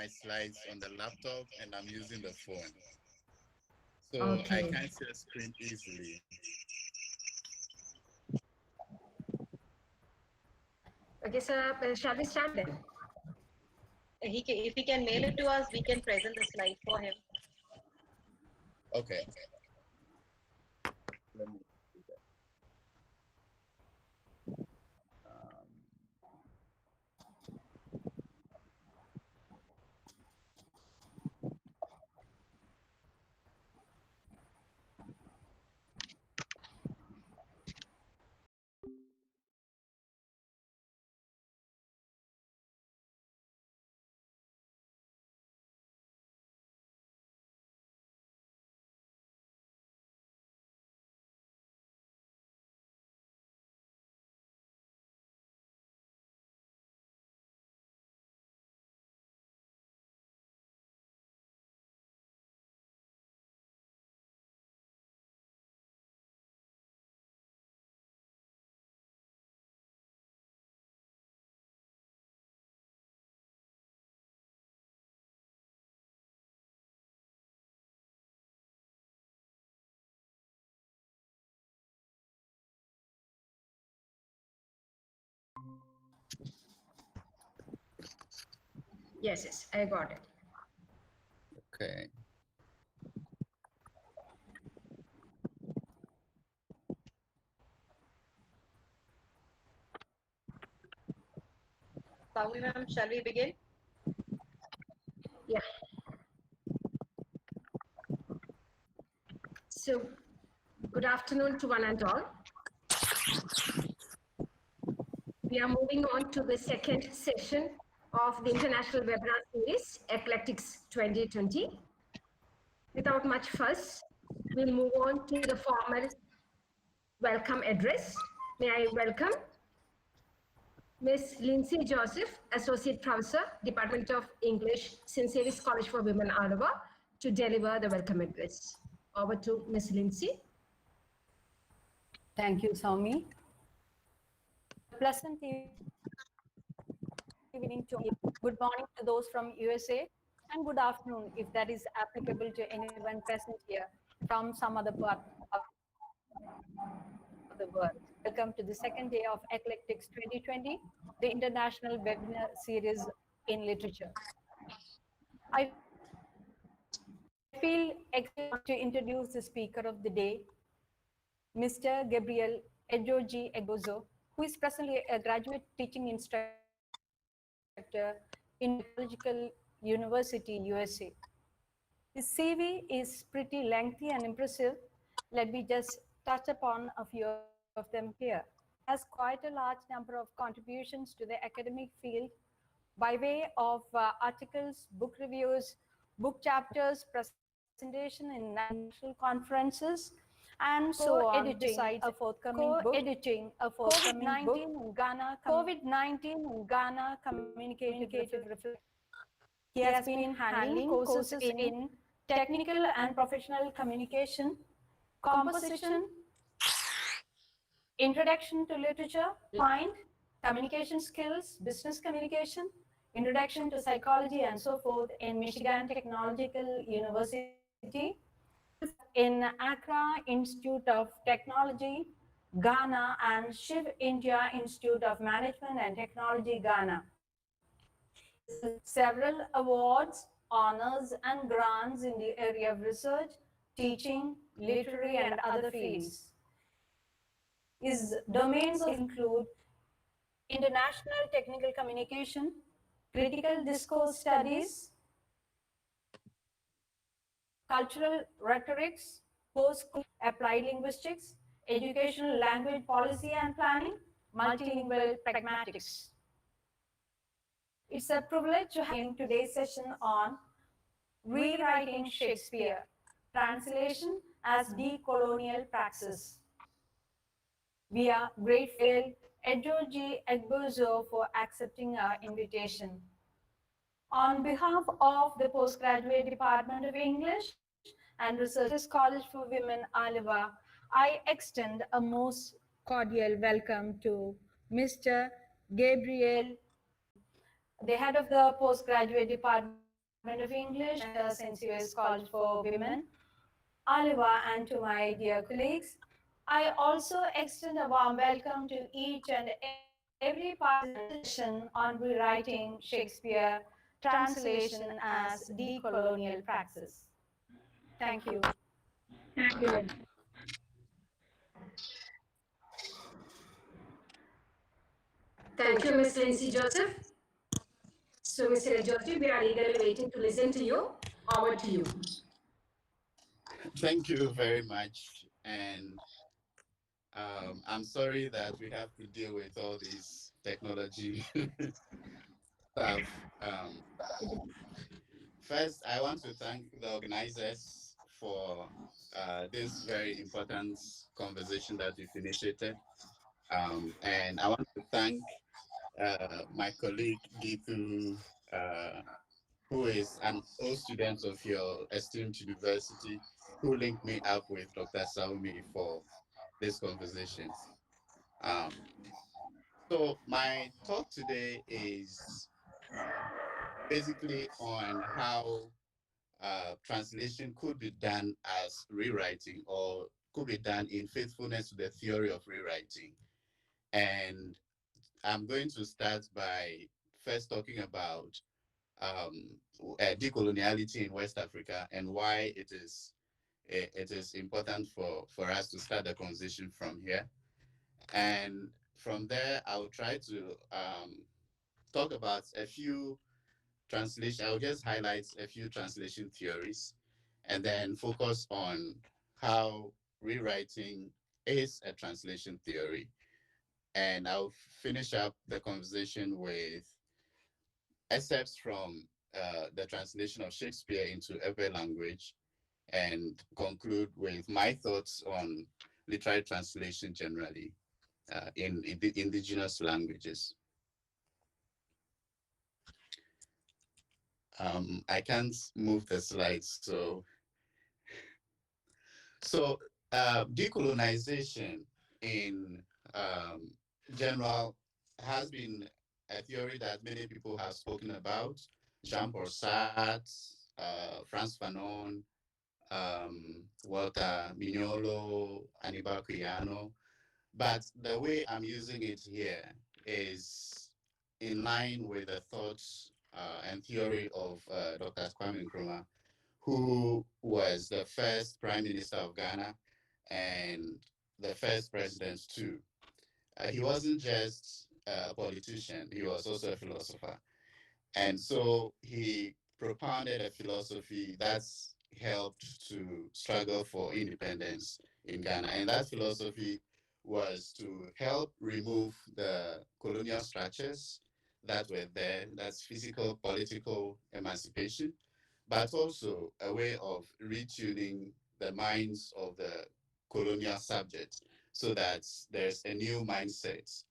my slides on the laptop and I'm using the phone. So Okay. I can't see the screen easily. Okay, sir, shall we start then? If he can mail it to us, we can present the slide for him. Okay. Let me do that. Yes, yes, I got it. Okay. Saumi ma'am, shall we begin? Yeah. So, good afternoon to one and all. We are moving on to the second session of the International Webinar Series, Eclectics 2020. Without much fuss, we'll move on to the formal welcome address. May I welcome Ms. Lindsay Joseph, Associate Professor, Department of English, St. Xavier's College for Women, Aluva, to deliver the welcome address. Over to Ms. Lindsay. Thank you, Saumi. Pleasant evening to you. Good morning to those from USA, and good afternoon if that is applicable to anyone present here from some other part of the world. Welcome to the second day of Eclectics 2020, the International Webinar Series in Literature. I feel excited to introduce the speaker of the day, Mr. Gabriel Edzordzi Agbozo, who is presently a graduate teaching instructor in Decolonial University, USA. His CV is pretty lengthy and impressive. Let me just touch upon a few of them here. Has quite a large number of contributions to the academic field by way of articles, book reviews, book chapters, presentation in national conferences, and so on. Besides a forthcoming book, editing a forthcoming book, COVID-19 in Ghana communicative reflection. He has been handling courses in technical and professional communication, composition, introduction to literature, mind, communication skills, business communication, introduction to psychology, and so forth in Michigan Technological University, in Accra Institute of Technology, Ghana, and Shiv India Institute of Management and Technology, Ghana. Several awards, honors, and grants in the area of research, teaching, literary, and other fields. His domains include international technical communication, critical discourse studies, cultural rhetorics, post-school applied linguistics, educational language policy and planning, multilingual pragmatics. It's a privilege to have today's session on rewriting Shakespeare, translation as decolonial praxis. We are grateful Edzordzi Agbozo for accepting our invitation. On behalf of the Postgraduate Department of English and Researchers College for Women, Aluva, I extend a most cordial welcome to Mr. Gabriel, the head of the Postgraduate Department of English and since US College for Women, Aluva, and to my dear colleagues. I also extend a warm welcome to each and every participant in this session on rewriting Shakespeare translation as decolonial praxis. Thank you. Thank you. Thank you, Ms. Lindsay Joseph. So, Mr. Edzordzi, we are eagerly waiting to listen to you. Over to you. Thank you very much. And I'm sorry that we have to deal with all this technology stuff. First, I want to thank the organizers for this very important conversation that we've initiated. And I want to thank my colleague Gitu, uh, who is an old student of your esteemed university, who linked me up with Dr. Saumi for this conversation. Um, so my talk today is basically on how translation could be done as rewriting or could be done in faithfulness to the theory of rewriting. And I'm going to start by first talking about decoloniality in West Africa and why it is important for us to start the conversation from here. And from there, I'll try to talk about a few translation. I'll just highlight a few translation theories and then focus on how rewriting is a translation theory. And I'll finish up the conversation with excerpts from the translation of Shakespeare into every language and conclude with my thoughts on literary translation generally in the indigenous languages. I can't move the slides, so decolonization in um, general has been a theory that many people have spoken about. Jean-Paul Sartre, Frantz Fanon, Walter Mignolo, Anibal Cuyano. But the way I'm using it here is in line with the thoughts and theory of Dr. Kwame Nkrumah, who was the first prime minister of Ghana and the first president too. He wasn't just a politician, he was also a philosopher. And so he propounded a philosophy that's helped to struggle for independence in Ghana. And that philosophy was to help remove the colonial structures that were there, that's physical, political emancipation, but also a way of retuning the minds of the colonial subjects so that there's a new mindset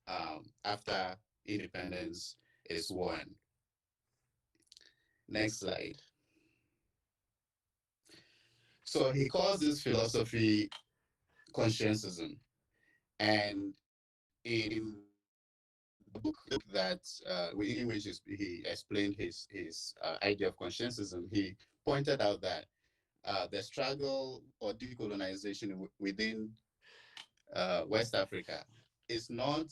after independence is won. Next slide. So he calls this philosophy conscientism. And in the book that in which he explained his idea of conscientism, he pointed out that the struggle or decolonization within West Africa is not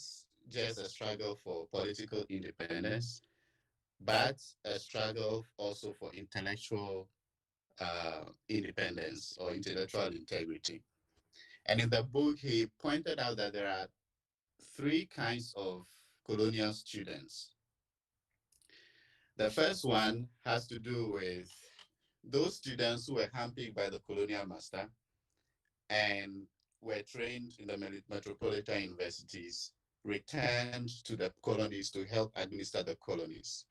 just a struggle for political independence, but a struggle also for intellectual independence or intellectual integrity. And in the book, he pointed out that there are three kinds of colonial students. The first one has to do with those students who were handpicked by the colonial master and were trained in the metropolitan universities, returned to the colonies to help administer the colonies.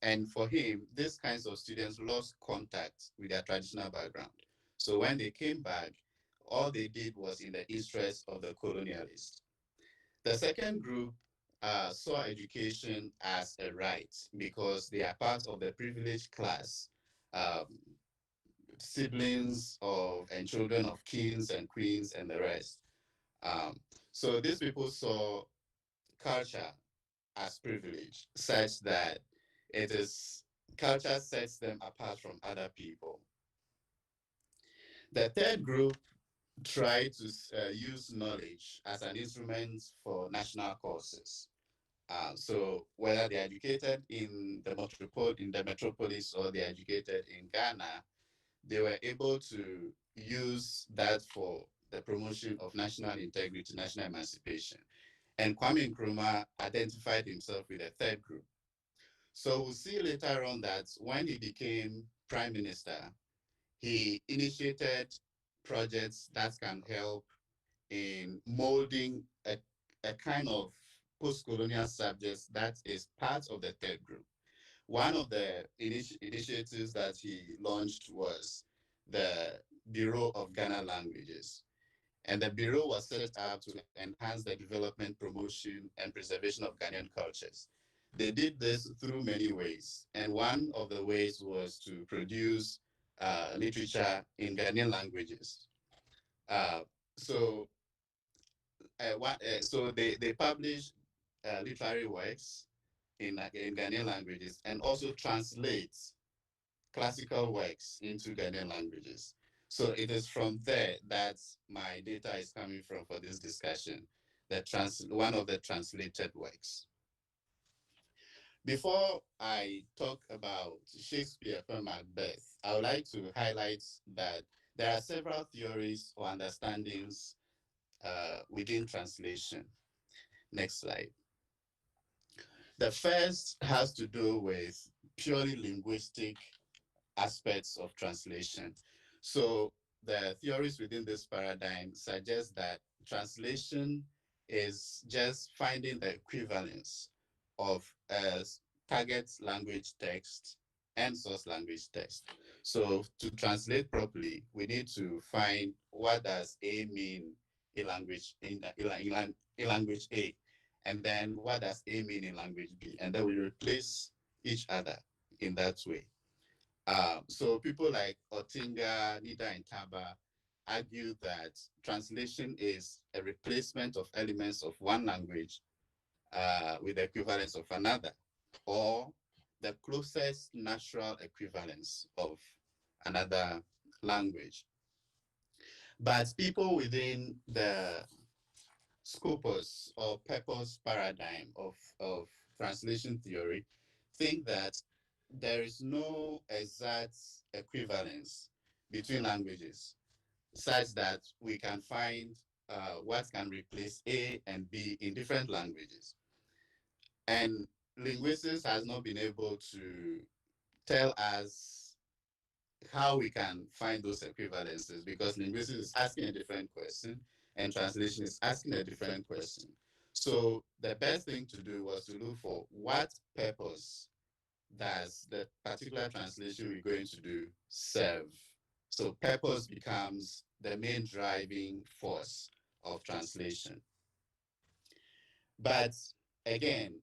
And for him, these kinds of students lost contact with their traditional background. So when they came back, all they did was in the interest of the colonialists. The second group saw education as a right because they are part of the privileged class, um, siblings of and children of kings and queens and the rest. Um, so these people saw culture as privilege, such that it is culture sets them apart from other people. The third group try to use knowledge as an instrument for national causes. So whether they're educated in the metropolis or they're educated in Ghana, they were able to use that for the promotion of national integrity, national emancipation. And Kwame Nkrumah identified himself with a third group. So we'll see later on that when he became prime minister, he initiated projects that can help in molding a kind of post-colonial subjects that is part of the third group. One of the initiatives that he launched was the Bureau of Ghana Languages. And the Bureau was set up to enhance the development, promotion, and preservation of Ghanaian cultures. They did this through many ways. And one of the ways was to produce literature in Ghanaian languages. Uh, so they publish literary works in Ghanaian languages and also translate classical works into Ghanaian languages. So it is from there that my data is coming from for this discussion, one of the translated works. Before I talk about Shakespeare from Macbeth, I would like to highlight that there are several theories or understandings within translation. Next slide. The first has to do with purely linguistic aspects of translation. So the theories within this paradigm suggest that translation is just finding the equivalence of a target language text and source language text. So to translate properly, we need to find what does A mean in language A, and then what does A mean in language B, and then we replace each other in that way. So people like Otinga, Nida, and Taba argue that translation is a replacement of elements of one language with the equivalence of another, or the closest natural equivalence of another language. But people within the scopus or purpose paradigm of translation theory think that there is no exact equivalence between languages such that we can find what can replace A and B in different languages. And linguistics has not been able to tell us how we can find those equivalences because linguistics is asking a different question and translation is asking a different question. So the best thing to do was to look for what purpose does the particular translation we're going to do serve. So purpose becomes the main driving force of translation. But again,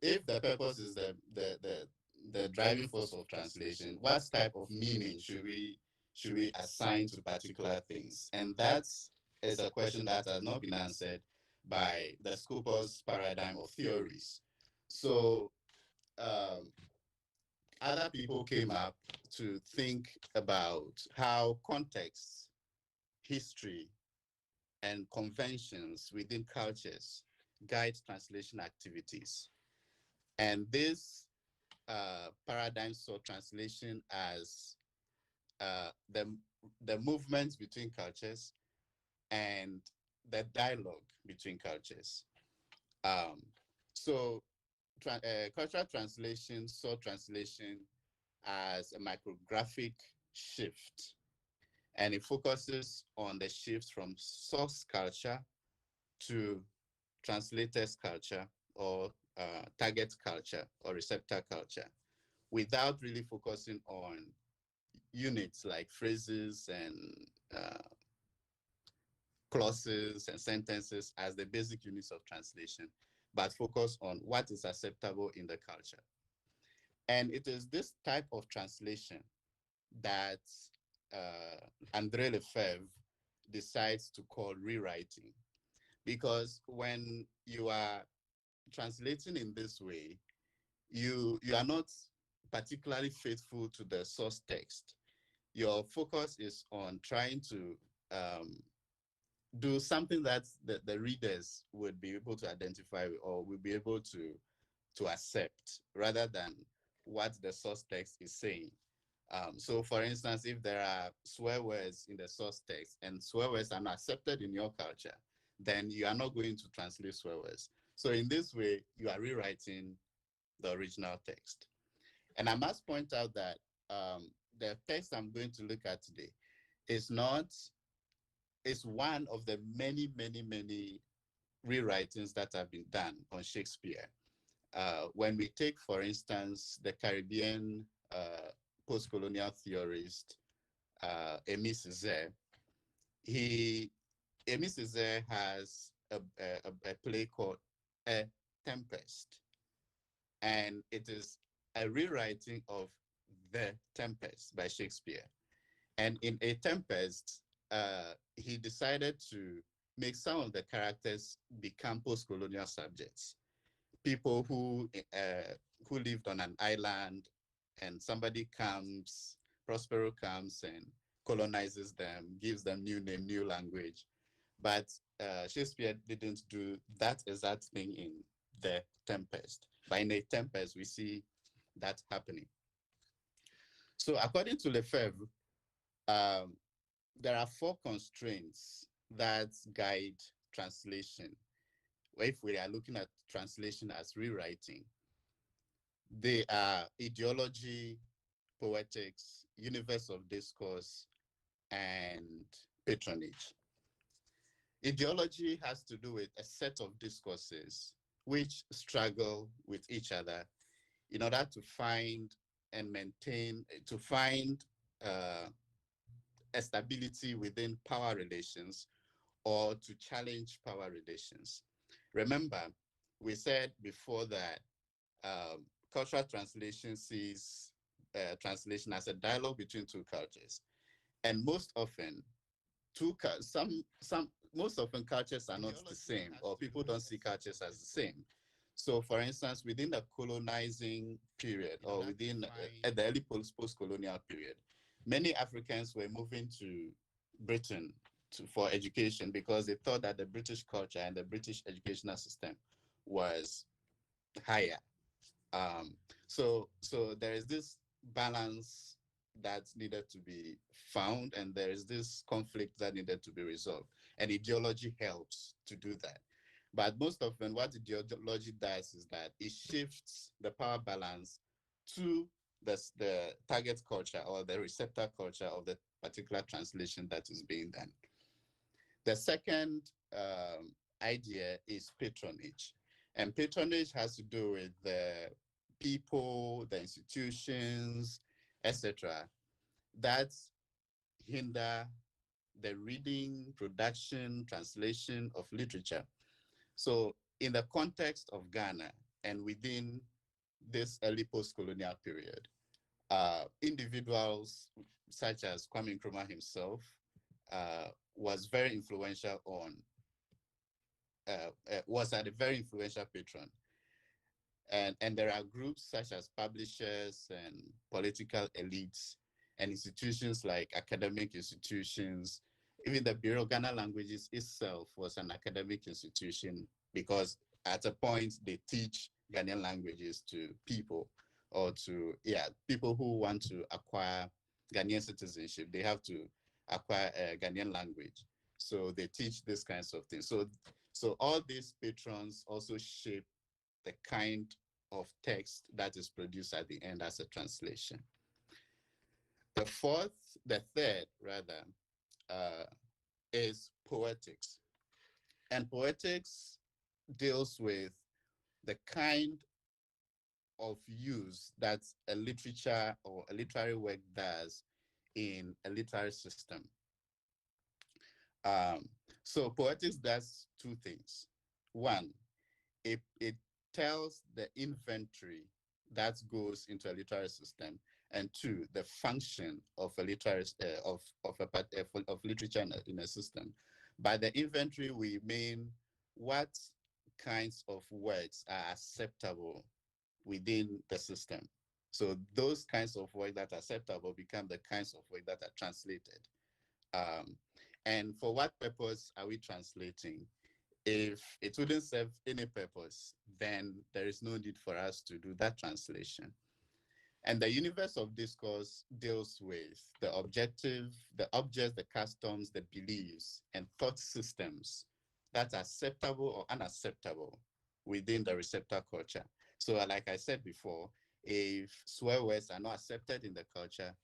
if the purpose is the driving force of translation, what type of meaning should we assign to particular things? And that is a question that has not been answered by the Scopus paradigm of theories. So other people came up to think about how context, history, and conventions within cultures guide translation activities. And this paradigm saw translation as the movements between cultures and the dialogue between cultures. Um, so cultural translation saw translation as a micrographic shift, and it focuses on the shift from source culture to translators culture or target culture or receptor culture without really focusing on units like phrases and clauses and sentences as the basic units of translation, but focus on what is acceptable in the culture. And it is this type of translation that André Lefebvre decides to call rewriting. Because when you are translating in this way, you are not particularly faithful to the source text. Your focus is on trying to do something that the readers would be able to identify with or will be able to accept rather than what the source text is saying. So for instance, if there are swear words in the source text and swear words are not accepted in your culture, then you are not going to translate swear words. So in this way, you are rewriting the original text. And I must point out that the text I'm going to look at today is not, is one of the many, many, many rewritings that have been done on Shakespeare. When we take, for instance, the Caribbean post-colonial theorist, Emi Césaire, Emi Césaire has a play called A Tempest, and it is a rewriting of The Tempest by Shakespeare. And in A Tempest, he decided to make some of the characters become post-colonial subjects. People who lived on an island, and somebody comes, Prospero comes and colonizes them, gives them new name, new language. But Shakespeare didn't do that exact thing in The Tempest. But in A Tempest, we see that happening. So according to Lefebvre, there are 4 constraints that guide translation. If we are looking at translation as rewriting, they are ideology, poetics, universe of discourse, and patronage. Ideology has to do with a set of discourses which struggle with each other in order to find and maintain, to find a stability within power relations or to challenge power relations. Remember, we said before that cultural translation sees translation as a dialogue between 2 cultures, and most often, most often cultures are not the same, or people don't see cultures as the same. So, for instance, within the colonizing period, or within at the early post-colonial period, many Africans were moving to Britain for education because they thought that the British culture and the British educational system was higher. So there is this balance that needed to be found, and there is this conflict that needed to be resolved. And ideology helps to do that. But most often, what ideology does is that it shifts the power balance to the target culture or the receptor culture of the particular translation that is being done. The second idea is patronage. And patronage has to do with the people, the institutions, etc., that hinder the reading, production, translation of literature. So in the context of Ghana and within this early post-colonial period, individuals such as Kwame Nkrumah himself was very influential on, was a very influential patron. And there are groups such as publishers and political elites and institutions like academic institutions. Even the Bureau of Ghana Languages itself was an academic institution because at a point they teach Ghanaian languages to people or to, people who want to acquire Ghanaian citizenship. They have to acquire a Ghanaian language. So they teach these kinds of things. So all these patrons also shape the kind of text that is produced at the end as a translation. The third rather, is poetics. And poetics deals with the kind of use that a literature or a literary work does in a literary system. So poetics does 2 things. One, it tells the inventory that goes into a literary system, and 2, the function of a literary of literature in a system. By the inventory, we mean what kinds of works are acceptable within the system. So those kinds of work that are acceptable become the kinds of work that are translated. And for what purpose are we translating? If it wouldn't serve any purpose, then there is no need for us to do that translation. And the universe of discourse deals with the objective, the objects, the customs, the beliefs, and thought systems that are acceptable or unacceptable within the receptor culture. So like I said before, if swear words are not accepted in the culture,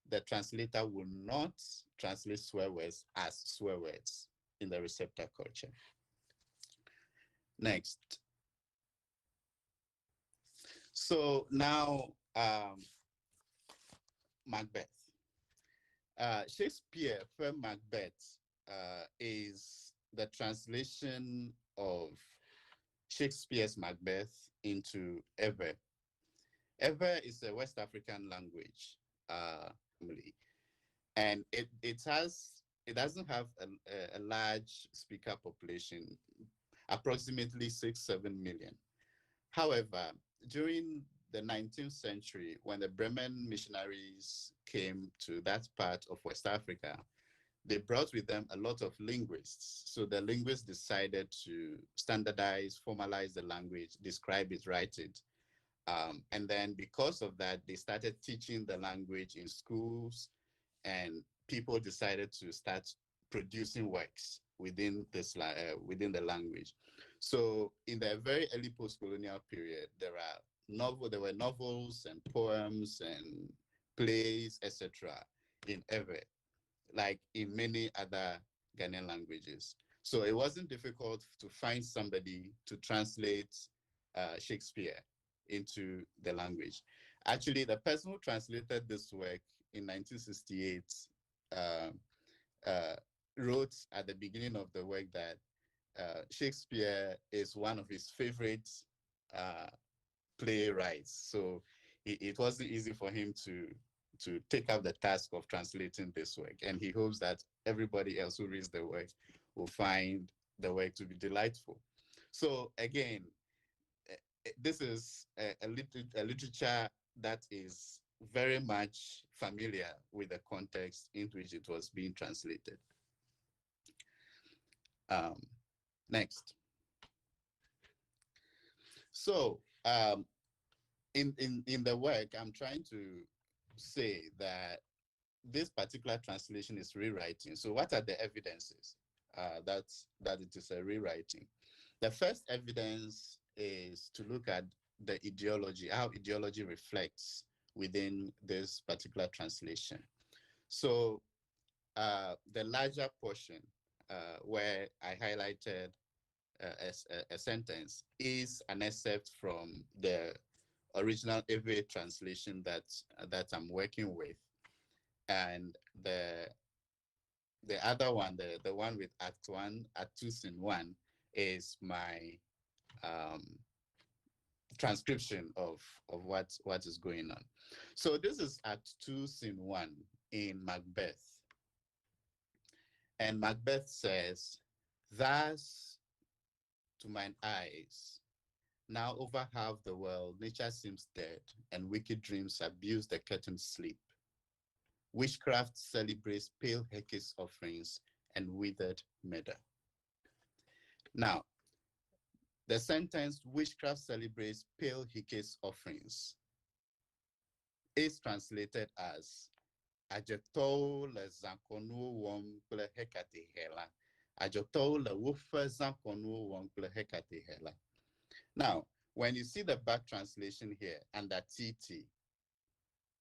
the translator will not translate swear words as swear words in the receptor culture. Next. So now, Macbeth. Shakespeare for Macbeth is the translation of Shakespeare's Macbeth into Ewe. Ewe is a West African language, and it doesn't have a large speaker population, approximately 6-7 million. However, during the 19th century, when the Bremen missionaries came to that part of West Africa, they brought with them a lot of linguists. So the linguists decided to standardize, formalize the language, describe it, write it. And then because of that, they started teaching the language in schools, and people decided to start producing works within the language. So in the very early post-colonial period, there were novels and poems and plays, etc. in Ewe, like in many other Ghanaian languages. So it wasn't difficult to find somebody to translate Shakespeare into the language. Actually, the person who translated this work in 1968 wrote at the beginning of the work that Shakespeare is one of his favorite playwrights. So it wasn't easy for him to take up the task of translating this work. And he hopes that everybody else who reads the work will find the work to be delightful. So again, this is a literature that is very much familiar with the context in which it was being translated. Next. So in the work, I'm trying to say that this particular translation is rewriting. So what are the evidences that it is a rewriting? The first evidence is to look at the ideology, how ideology reflects within this particular translation. So the larger portion where I highlighted a sentence is an excerpt from the original Ewe translation that I'm working with. And the other one, the one with Act 1, Act 2, Scene 1, is my transcription of what is going on. So this is Act 2, Scene 1 in Macbeth. And Macbeth says, "Thus to mine eyes, now over half the world, nature seems dead, and wicked dreams abuse the curtained sleep. Witchcraft celebrates pale Hecate's offerings and withered murder." Now, the sentence "witchcraft celebrates pale Hecate's offerings" is translated as "Ajetou le zankonu wom kple Hecate hela. Ajetou le wofe zankonu wom kple Hecate hela." Now, when you see the back translation here under TT,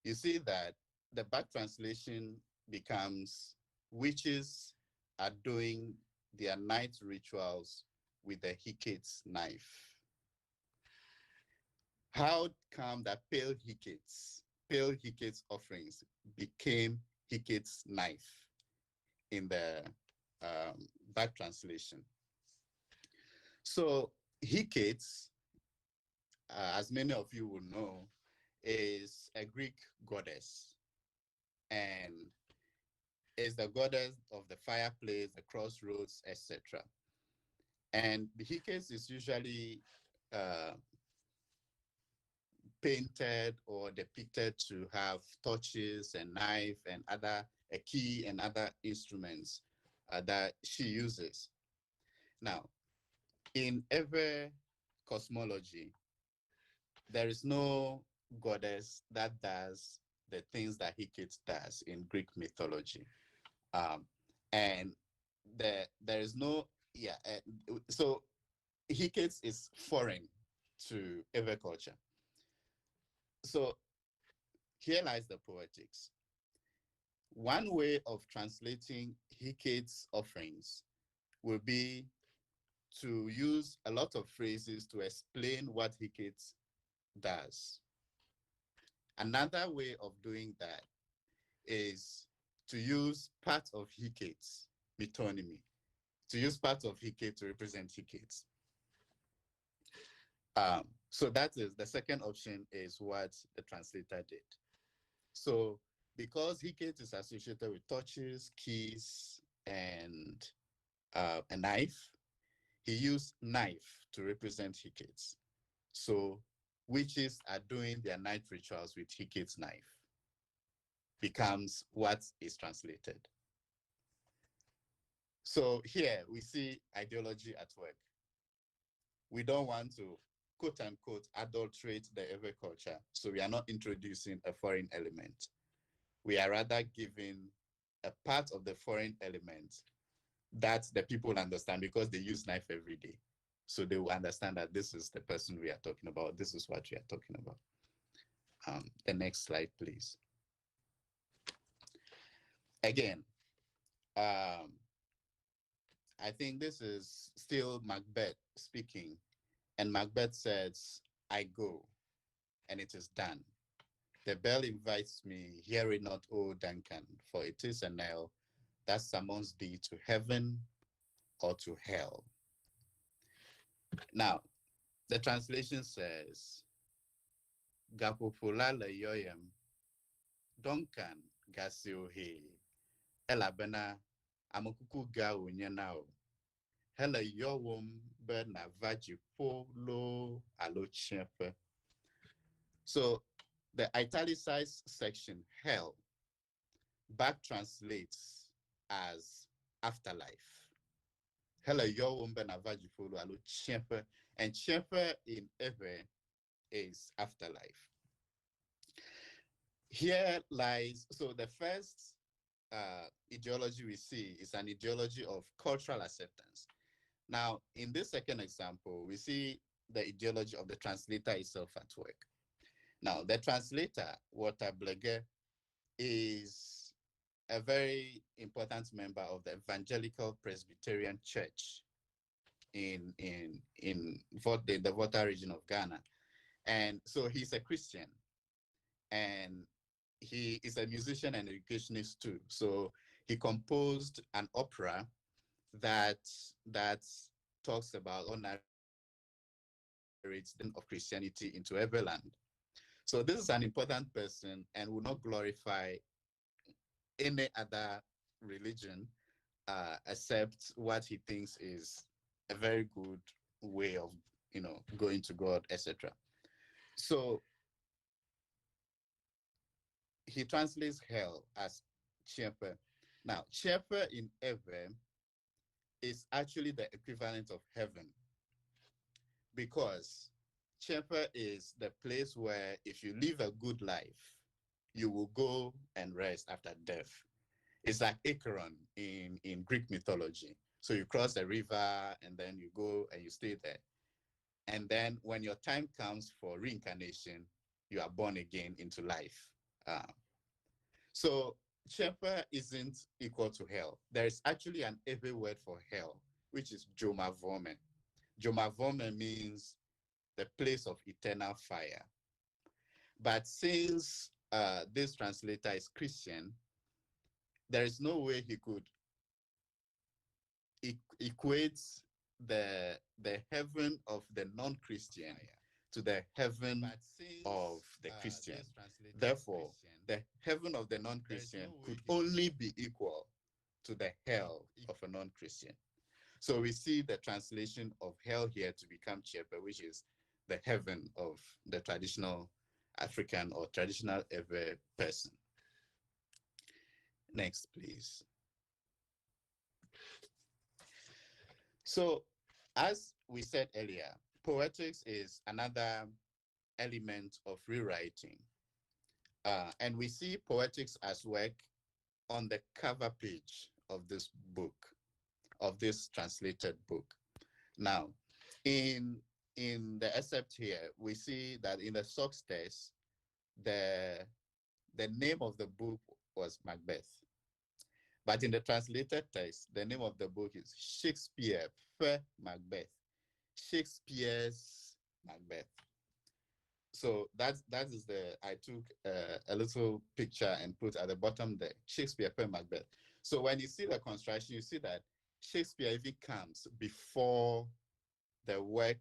you see that the back translation becomes "witches are doing their night rituals with the Hecate's knife." How come that pale Hecate's offerings became Hecate's knife in the back translation? So Hecate, as many of you will know, is a Greek goddess, and is the goddess of the fireplace, the crossroads, etc. And Hecate is usually painted or depicted to have torches and knife and other a key and other instruments that she uses. Now, in every cosmology, there is no goddess that does the things that Hecate does in Greek mythology. And there is no, so Hecate is foreign to every culture. So here lies the Poetics. One way of translating Hecate's offerings will be to use a lot of phrases to explain what Hecate does. Another way of doing that is to use part of Hecate's metonymy, to use part of Hecate to represent Hecate. So that is the second option, is what the translator did. So because Hecate is associated with torches, keys, and a knife, he used knife to represent Hecate. So witches are doing their night rituals with Hecate's knife becomes what is translated. So here we see ideology at work. We don't want to, quote unquote, adulterate the every culture. So we are not introducing a foreign element. We are rather giving a part of the foreign element that the people understand, because they use knife every day. So they will understand that this is the person we are talking about. This is what we are talking about. The next slide, please. Again, I think this is still Macbeth speaking. And Macbeth says, I go, and it is done. The bell invites me, hear it not, O Duncan, for it is a knell that summons thee to heaven or to hell. Now, the translation says, Gapopula leyoyem, Duncan gasiohe, elabena amokuku ga unyenao, hela yowum be na vaji polo alo chepe. So the italicized section, hell, back translates as afterlife. Hela yowum be na vaji polo alo chepe, and chepe in Ewe is afterlife. Here lies, so the first ideology we see is an ideology of cultural acceptance. Now, in this second example, we see the ideology of the translator itself at work. Now, the translator, Walter Blege, is a very important member of the Evangelical Presbyterian Church in the Volta region of Ghana. And so he's a Christian, and he is a musician and educationist too. So he composed an opera that talks about or narrates the of Christianity into every land. So this is an important person and will not glorify any other religion except what he thinks is a very good way of, going to God, etc. So he translates hell as Chepe. Now, Chepe in Ewe is actually the equivalent of heaven, because Chepe is the place where if you live a good life, you will go and rest after death. It's like Acheron in Greek mythology. So you cross the river and then you go and you stay there. And then when your time comes for reincarnation, you are born again into life. So Chepe isn't equal to hell. There is actually an Ewe word for hell, which is Jomavome. Jomavome means the place of eternal fire. But since this translator is Christian, there is no way he could equate the heaven of the non-Christian to the heaven of the Christian. Therefore, the heaven of the non-Christian could only be equal to the hell of a non-Christian. So we see the translation of hell here to become Chepe, which is the heaven of the traditional African or traditional Ewe person. Next, please. So, as we said earlier, poetics is another element of rewriting. And we see poetics as work on the cover page of this book, of this translated book. Now, in the excerpt here, we see that in the Sox test, the name of the book was Macbeth. But in the translated text, the name of the book is Shakespeare per Macbeth. Shakespeare's Macbeth. So that is I took a little picture and put at the bottom there, Shakespeare per Macbeth. So when you see the construction, you see that Shakespeare even comes before the work,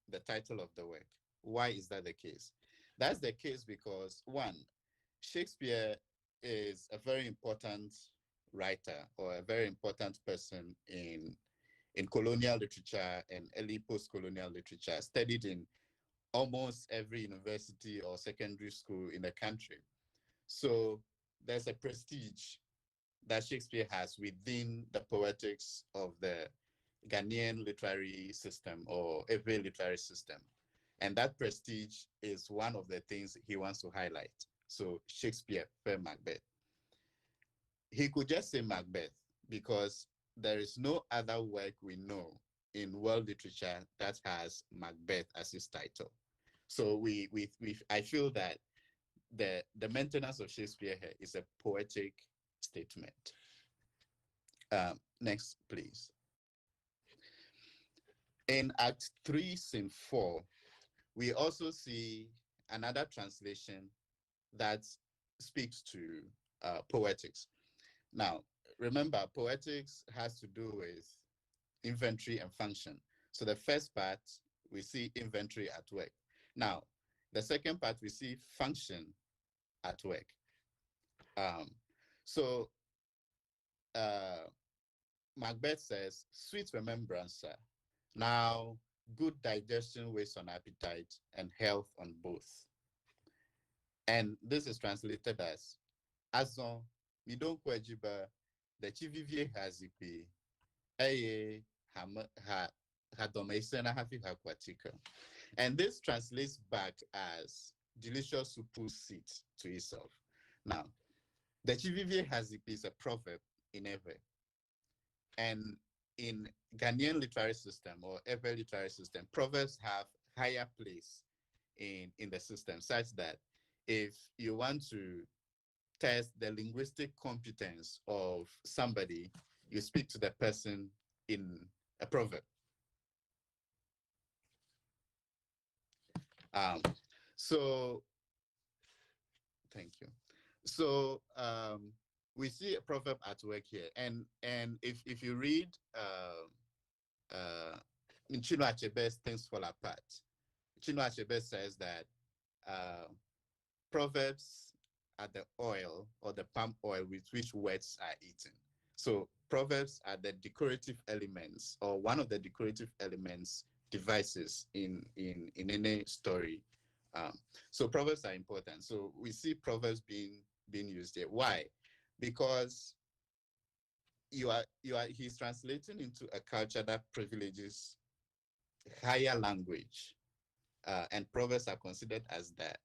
the title of the work. Why is that the case? That's the case because, one, Shakespeare is a very important writer or a very important person in colonial literature and early post-colonial literature, studied in almost every university or secondary school in the country. So there's a prestige that Shakespeare has within the poetics of the Ghanaian literary system or every literary system. And that prestige is one of the things he wants to highlight. So Shakespeare per Macbeth. He could just say Macbeth because there is no other work we know in world literature that has Macbeth as its title. So I feel that the maintenance of Shakespeare here is a poetic statement. Next, please. In Act 3, Scene 4, we also see another translation that speaks to poetics. Now, remember, poetics has to do with inventory and function. So the first part, we see inventory at work. Now, the second part, we see function at work. So Macbeth says, sweet remembrance, sir. Now, good digestion waits on appetite and health on both. And this is translated as, Azon, midon kwejiba, the chivivie hazipi, eye hadomaisena hafi hakwatika. And this translates back as delicious soup seat to itself. Now, the chivivie hazipi is a proverb in Ewe. And in Ghanaian literary system or Ewe literary system, proverbs have higher place in the system, such that if you want to test the linguistic competence of somebody, you speak to the person in a proverb. So, thank you. So we see a proverb at work here, and if you read Chinua Achebe's Things Fall Apart, Chinua Achebe says that proverbs are the oil or the palm oil with which words are eaten. So proverbs are the decorative elements or one of the decorative elements devices in any story. So proverbs are important. So we see proverbs being used here. Why? Because he's translating into a culture that privileges higher language, and proverbs are considered as that.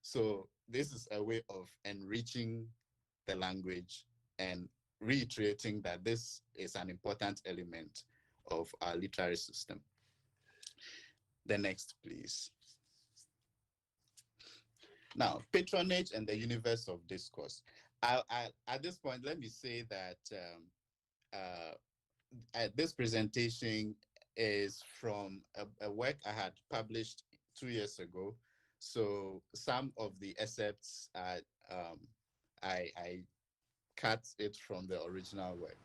So this is a way of enriching the language and reiterating that this is an important element of our literary system. The next, please. Now, patronage and the universe of discourse. At this point, let me say that this presentation is from a work I had published 2 years ago. So some of the excerpts I cut it from the original work.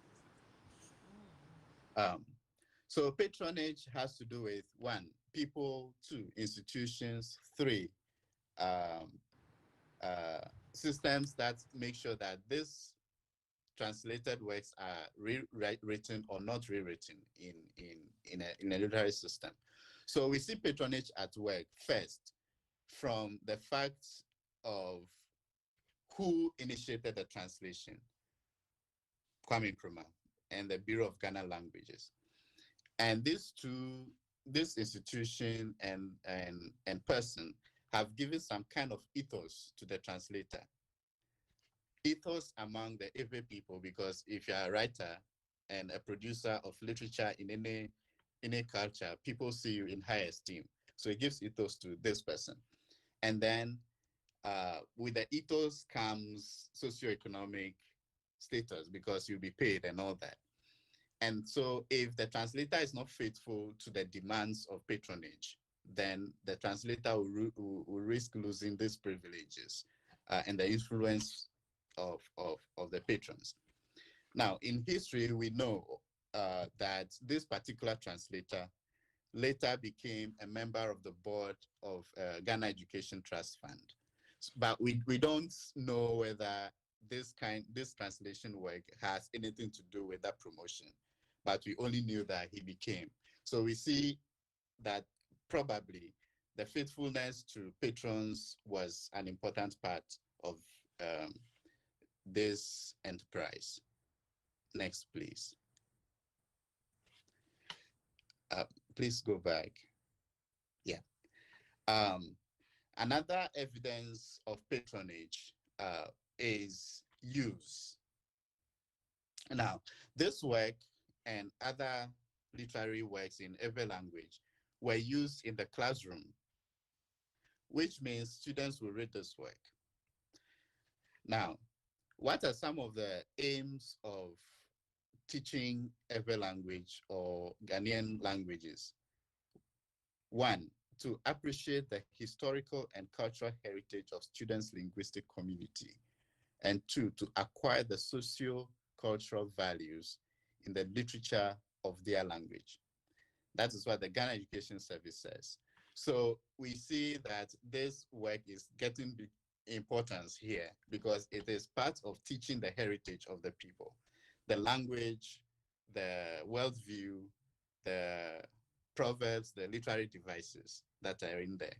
So patronage has to do with 1, people; 2, institutions; 3, systems that make sure that this translated works are rewritten or not rewritten in a literary system. So we see patronage at work first from the fact of who initiated the translation, Kwame Nkrumah and the Bureau of Ghana Languages. And this institution and person have given some kind of ethos to the translator. Ethos among the Ewe people, because if you're a writer and a producer of literature in any culture, people see you in high esteem. So it gives ethos to this person. And then with the ethos comes socioeconomic status, because you'll be paid and all that. And so if the translator is not faithful to the demands of patronage, then the translator will risk losing these privileges and the influence of the patrons. Now, in history, we know that this particular translator later became a member of the board of Ghana Education Trust Fund. But we don't know whether this translation work has anything to do with that promotion, but we only knew that he became. So we see that probably the faithfulness to patrons was an important part of this enterprise. Next, please. Please go back. Yeah. Another evidence of patronage is use. Now, this work and other literary works in every language were used in the classroom, which means students will read this work. Now, what are some of the aims of teaching every language or Ghanaian languages? One, to appreciate the historical and cultural heritage of students' linguistic community. And two, to acquire the socio-cultural values in the literature of their language. That is what the Ghana Education Service says. So we see that this work is getting big importance here because it is part of teaching the heritage of the people, the language, the worldview, the proverbs, the literary devices that are in there.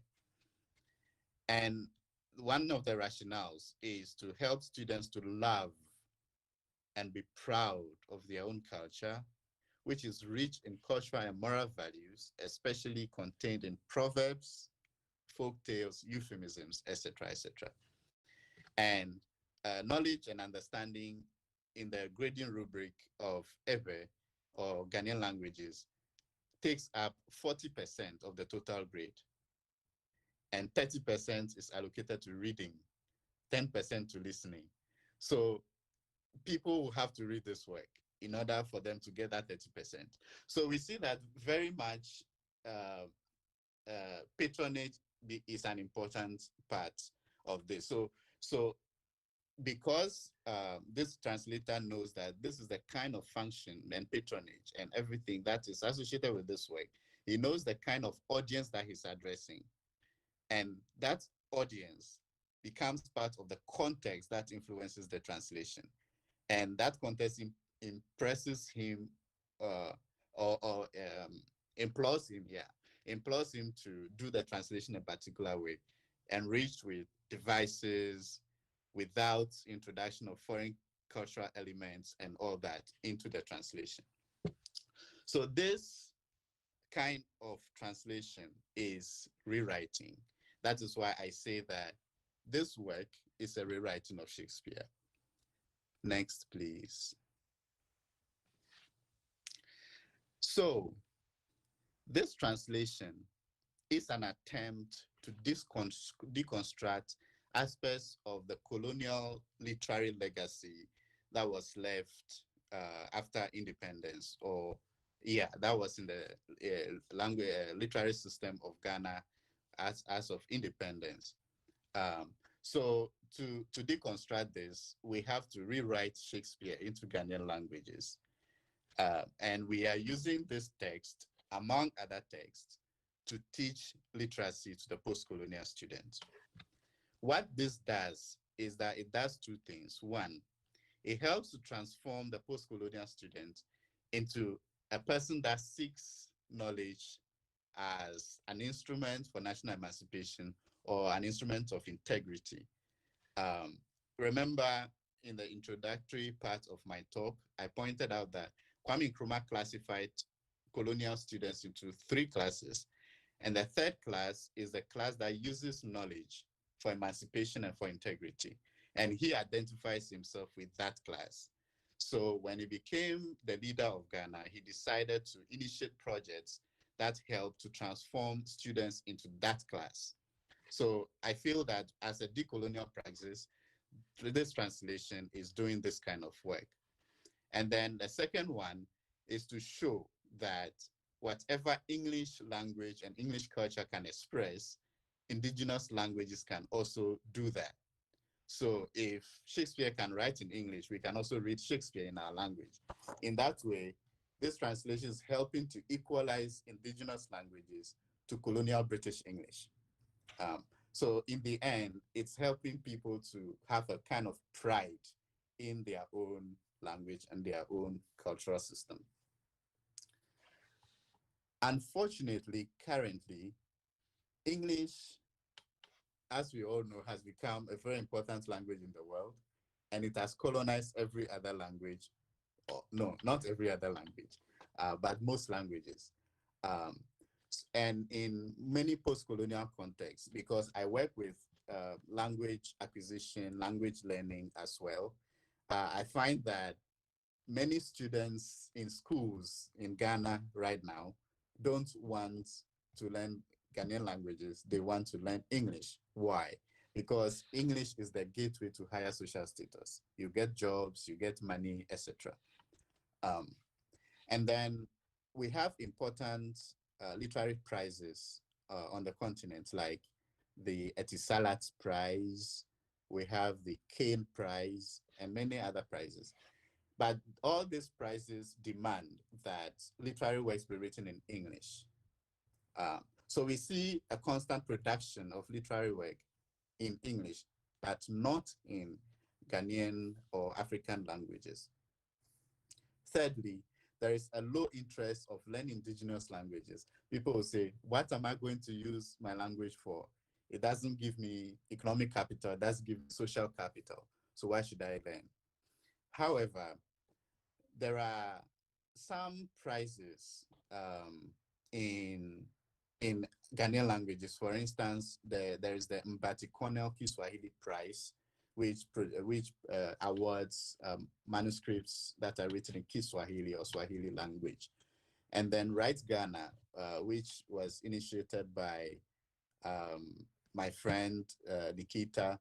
And one of the rationales is to help students to love and be proud of their own culture, which is rich in cultural and moral values, especially contained in proverbs, folk tales, euphemisms, etc., etc. And knowledge and understanding in the grading rubric of Ewe or Ghanaian languages takes up 40% of the total grade. And 30% is allocated to reading, 10% to listening. So people will have to read this work in order for them to get that 30%. So we see that very much patronage is an important part of this. So because this translator knows that this is the kind of function and patronage and everything that is associated with this work, he knows the kind of audience that he's addressing. And that audience becomes part of the context that influences the translation. And that context impresses him or implores him to do the translation a particular way, enriched with devices, without introduction of foreign cultural elements and all that into the translation. So this kind of translation is rewriting. That is why I say that this work is a rewriting of Shakespeare. Next, please. So this translation is an attempt to deconstruct aspects of the colonial literary legacy that was left after independence, or that was in the language literary system of Ghana as of independence. So to deconstruct this, we have to rewrite Shakespeare into Ghanaian languages. And we are using this text, among other texts, to teach literacy to the post-colonial students. What this does is that it does two things. One, it helps to transform the post-colonial student into a person that seeks knowledge as an instrument for national emancipation or an instrument of integrity. Um, Remember, in the introductory part of my talk, I pointed out that Kwame Nkrumah classified colonial students into 3 classes. And the 3rd class is the class that uses knowledge for emancipation and for integrity. And he identifies himself with that class. So when he became the leader of Ghana, he decided to initiate projects that help to transform students into that class. So I feel that as a decolonial praxis, this translation is doing this kind of work. And then the second one is to show that whatever English language and English culture can express, indigenous languages can also do that. So if Shakespeare can write in English, we can also read Shakespeare in our language. In that way, this translation is helping to equalize indigenous languages to colonial British English. So in the end, it's helping people to have a kind of pride in their own language and their own cultural system. Unfortunately, currently, English, as we all know, has become a very important language in the world, and it has colonized every other language, or no, not every other language, but most languages. Um, and in many post-colonial contexts, because I work with language acquisition, language learning as well, I find that many students in schools in Ghana right now don't want to learn Ghanaian languages. They want to learn English. Why? Because English is the gateway to higher social status. You get jobs, you get money, etc. And then we have important literary prizes on the continent, like the Etisalat Prize, we have the Kane Prize, and many other prizes. But all these prizes demand that literary works be written in English. So we see a constant production of literary work in English, but not in Ghanaian or African languages. Thirdly, there is a low interest of learning indigenous languages. People will say, what am I going to use my language for? It doesn't give me economic capital, it doesn't give me social capital. So why should I learn? However, there are some prizes in Ghanaian languages. For instance, there is the Mbati Cornell Kiswahili Prize, which awards manuscripts that are written in Kiswahili or Swahili language. And then Write Ghana, which was initiated by my friend Nikita,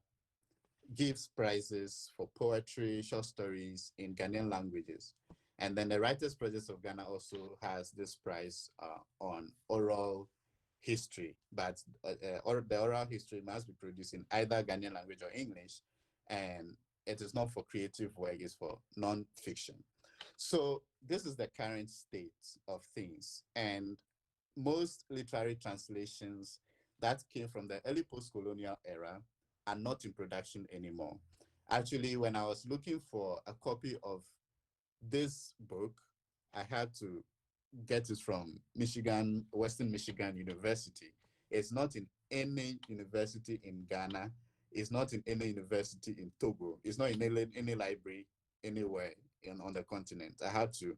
gives prizes for poetry, short stories in Ghanaian languages. And then the Writers Project of Ghana also has this prize on oral history, but the oral history must be produced in either Ghanaian language or English, and it is not for creative work, it's for non-fiction. So this is the current state of things, and most literary translations that came from the early post-colonial era are not in production anymore. Actually, when I was looking for a copy of this book, I had to get it from Michigan, Western Michigan University. It's not in any university in Ghana. It's not in any university in Togo. It's not in any library anywhere on the continent. I had to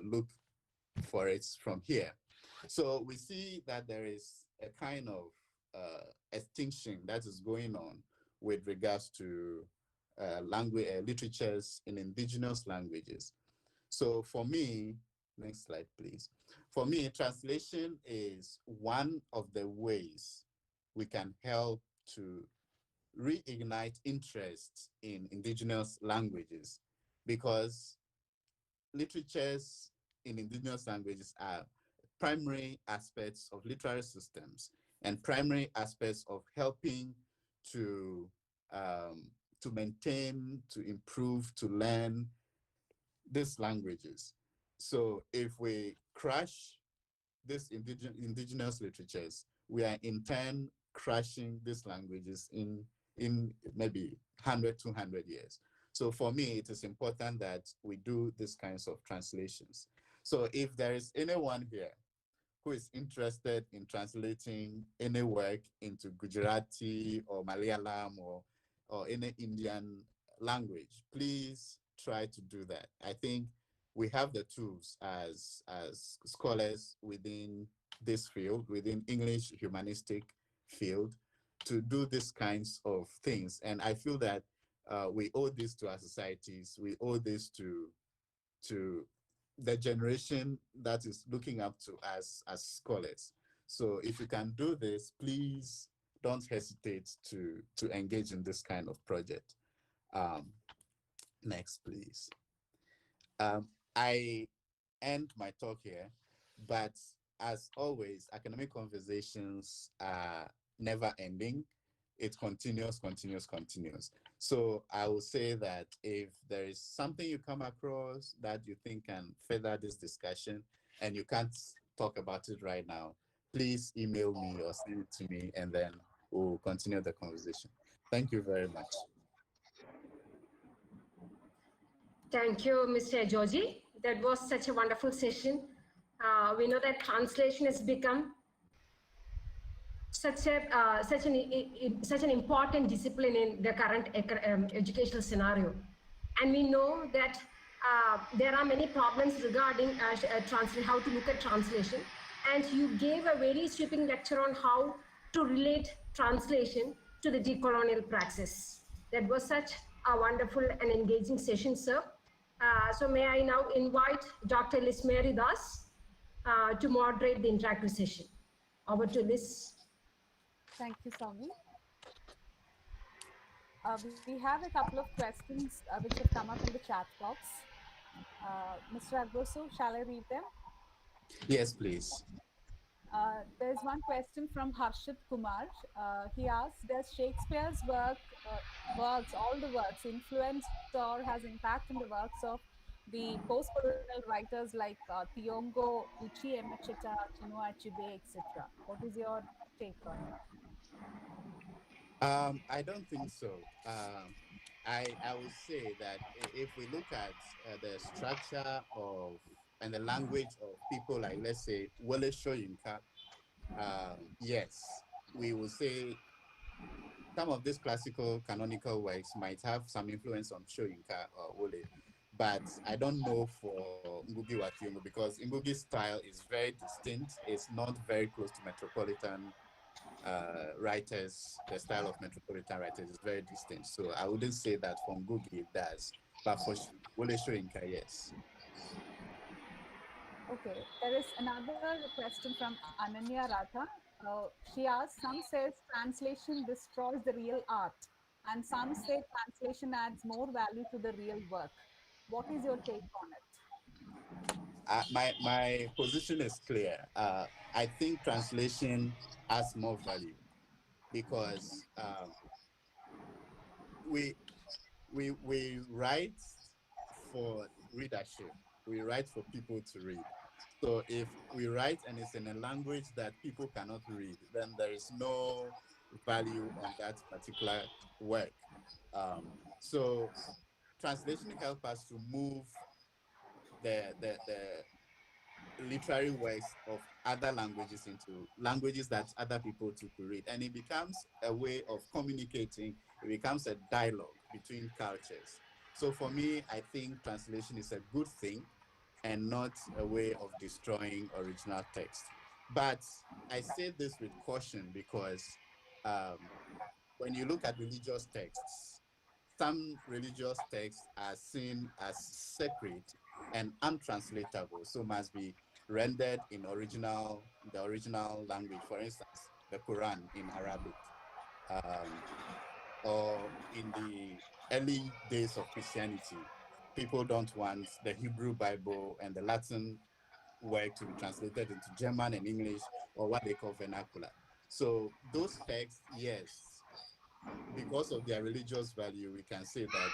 look for it from here. So we see that there is a kind of extinction that is going on with regards to language literatures in indigenous languages. So for me, next slide, please. For me, translation is one of the ways we can help to reignite interest in indigenous languages, because literatures in indigenous languages are primary aspects of literary systems and primary aspects of helping to maintain, to improve, to learn these languages. So if we crush these indigenous literatures, we are in turn crushing these languages in maybe 100, 200 years. So for me, it is important that we do these kinds of translations. So if there is anyone here who is interested in translating any work into Gujarati or Malayalam or any Indian language, please try to do that. I think we have the tools as scholars within this field, within English humanistic field, to do these kinds of things. And I feel that we owe this to our societies. We owe this to the generation that is looking up to us as scholars. So if you can do this, please don't hesitate to engage in this kind of project. Next, please. I end my talk here, but as always, academic conversations are never ending. It continues, continues, continues. So I will say that if there is something you come across that you think can further this discussion and you can't talk about it right now, please email me or send it to me, and then we'll continue the conversation. Thank you very much. Thank you, Mr. Edzordzi. That was such a wonderful session. We know that translation has become such an important discipline in the current educational scenario, and we know that there are many problems regarding how to look at translation. And you gave a very sweeping lecture on how to relate translation to the decolonial praxis. That was such a wonderful and engaging session, sir. So may I now invite Dr. Liz Mary Das to moderate the interactive session. Over to Liz. Thank you, Savi. We have a couple of questions which have come up in the chat box. Mr. Agbozo, shall I read them? Yes, please. There's one question from Harshit Kumar. He asks, does Shakespeare's all the works, influence or has impact on the works of the post-colonial writers like Thiongo, Uchi Emecheta, Chinua Achebe, etc.? What is your take on it? I don't think so. I would say that if we look at the structure of and the language of people like, let's say, Wole Soyinka, yes, we will say some of these classical canonical works might have some influence on Soyinka or Wole, but I don't know for Ngugi wa Thiong'o, because Ngugi's style is very distinct. It's not very close to metropolitan writers. The style of metropolitan writers is very distinct. So I wouldn't say that for Ngugi it does, but for Wole Soyinka, yes. Okay, there is another question from Ananya Ratha. She asks, some says translation destroys the real art, and some say translation adds more value to the real work. What is your take on it? My position is clear. I think translation has more value because we write for readership. We write for people to read. So if we write and it's in a language that people cannot read, then there is no value on that particular work. So translation helps us to move the literary works of other languages into languages that other people too could read, and it becomes a way of communicating. It becomes a dialogue between cultures. So for me, I think translation is a good thing and not a way of destroying original text. But I say this with caution because when you look at religious texts, some religious texts are seen as sacred and untranslatable, so must be rendered in the original language. For instance, the Quran in Arabic, or in the early days of Christianity, people don't want the Hebrew Bible and the Latin work to be translated into German and English, or what they call vernacular. So those texts, yes, because of their religious value, we can say that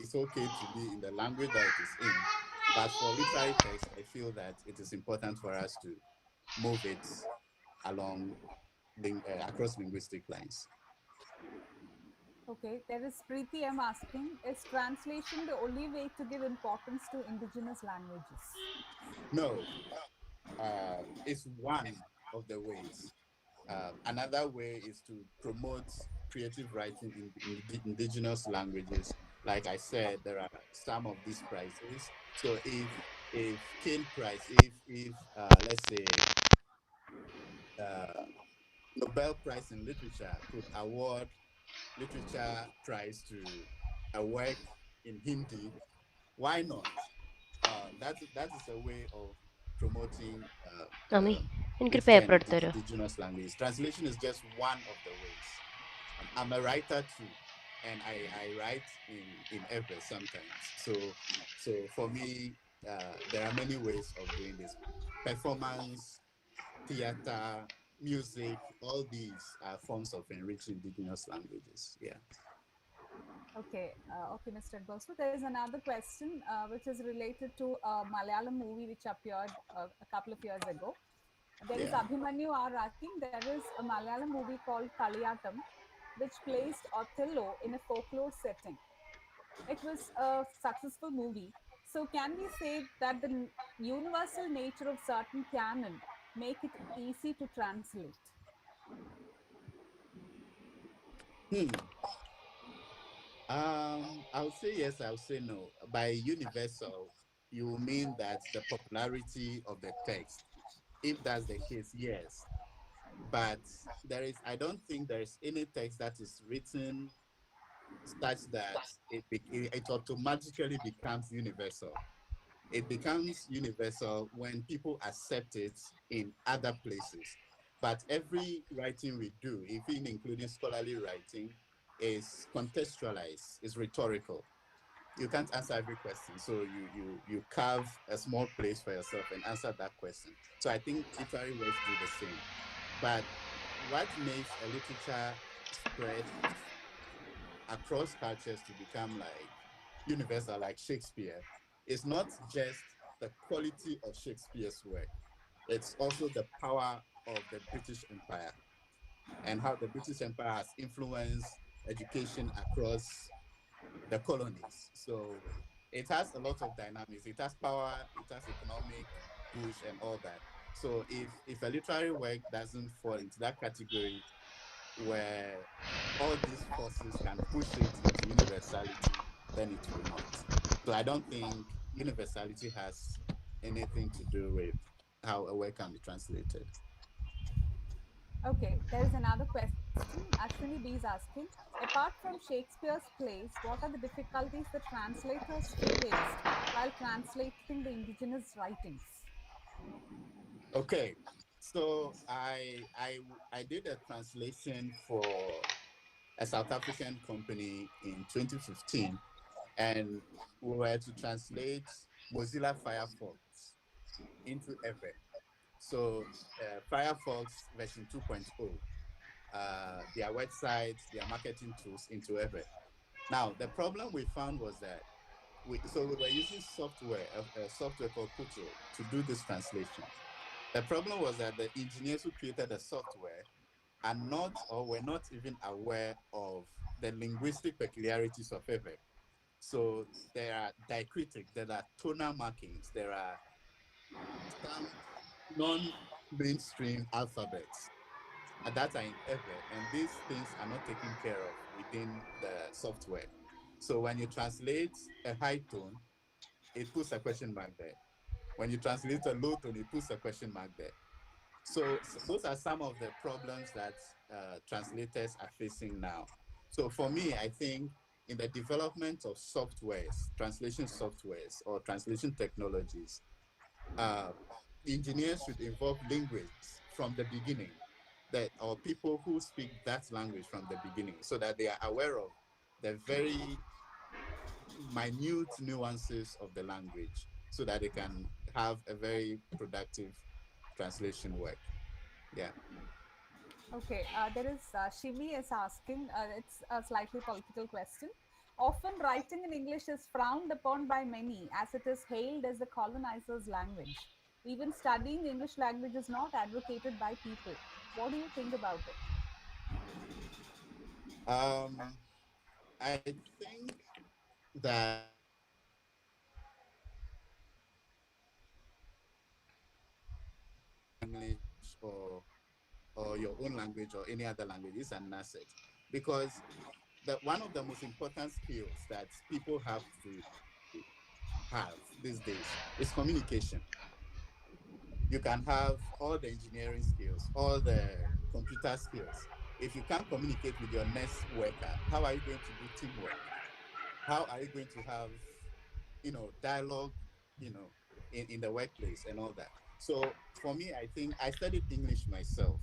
it's okay to be in the language that it is in. But for literary text, I feel that it is important for us to move it along across linguistic lines. Okay, there is Preeti M asking, is translation the only way to give importance to indigenous languages? No, is one of the ways. Another way is to promote creative writing in the indigenous languages. Like I said, there are some of these prizes. So if Kane Prize, if let's say uh, Nobel Prize in Literature could award literature prize to a work in Hindi, why not? That is a way of promoting Ami, എനിക്കൊരു literature paper in എടുത്തു തരുമോ? indigenous languages. Translation is just one of the ways. I'm a writer too, and I write in Ewe sometimes. So for me, there are many ways of doing this. Performance, theater, music, all these are forms of enriching indigenous languages. Yeah. Okay, Mr. Agbozo. There is another question which is related to a Malayalam movie which appeared a couple of years ago. There is Yeah. Abhimanyu R. asking, there is a Malayalam movie called Kaliyatam, which placed Othello in a folklore setting. It was a successful movie. So can we say that the universal nature of certain canon make it easy to translate? Hmm. I would say yes, I would say no. By universal, you mean that the popularity of the text. If that's the case, yes. But I don't think there is any text that is written such that it automatically becomes universal. It becomes universal when people accept it in other places. But every writing we do, even including scholarly writing, is contextualized, is rhetorical. You can't answer every question. So you carve a small place for yourself and answer that question. So I think literary works do the same. But what makes a literature spread across cultures to become like universal, like Shakespeare, is not just the quality of Shakespeare's work, it's also the power of the British Empire and how the British Empire has influenced education across the colonies. So it has a lot of dynamics. It has power, it has economic push and all that. So if a literary work doesn't fall into that category where all these forces can push it into universality, then it will not. So I don't think universality has anything to do with how a work can be translated. Okay, there is another question. Ashwini B is asking, apart from Shakespeare's plays, what are the difficulties that translators faced while translating the indigenous writings? Okay, so I did a translation for a South African company in 2015, and we were to translate Mozilla Firefox into Ewe. So Firefox version 2.0, their website, their marketing tools into Ewe. Now the problem we found was that we were using software, a software called Kuto to do this translation. The problem was that the engineers who created the software are not or were not even aware of the linguistic peculiarities of Ewe. So there are diacritic, there are tonal markings, there are some non-mainstream alphabets that are in Ewe, and these things are not taken care of within the software. So when you translate a high tone, it puts a question mark there. When you translate a low tone, it puts a question mark there. So those are some of the problems that translators are facing now. So for me, I think in the development of softwares, translation softwares or translation technologies, uh, engineers should involve linguists from the beginning, that or people who speak that language from the beginning, so that they are aware of the very minute nuances of the language, so that they can have a very productive translation work. Yeah. Okay, there is Shimi is asking, it's a slightly political question. Often writing in English is frowned upon by many as it is hailed as the colonizer's language. Even studying English language is not advocated by people. What do you think about it? Um, I think that your own language or any other language is an asset, because one of the most important skills that people have to have these days is communication. You can have all the engineering skills, all the computer skills. If you can't communicate with your next worker, how are you going to do teamwork? How are you going to have, dialogue, in the workplace and all that? So for me, I think I studied English myself.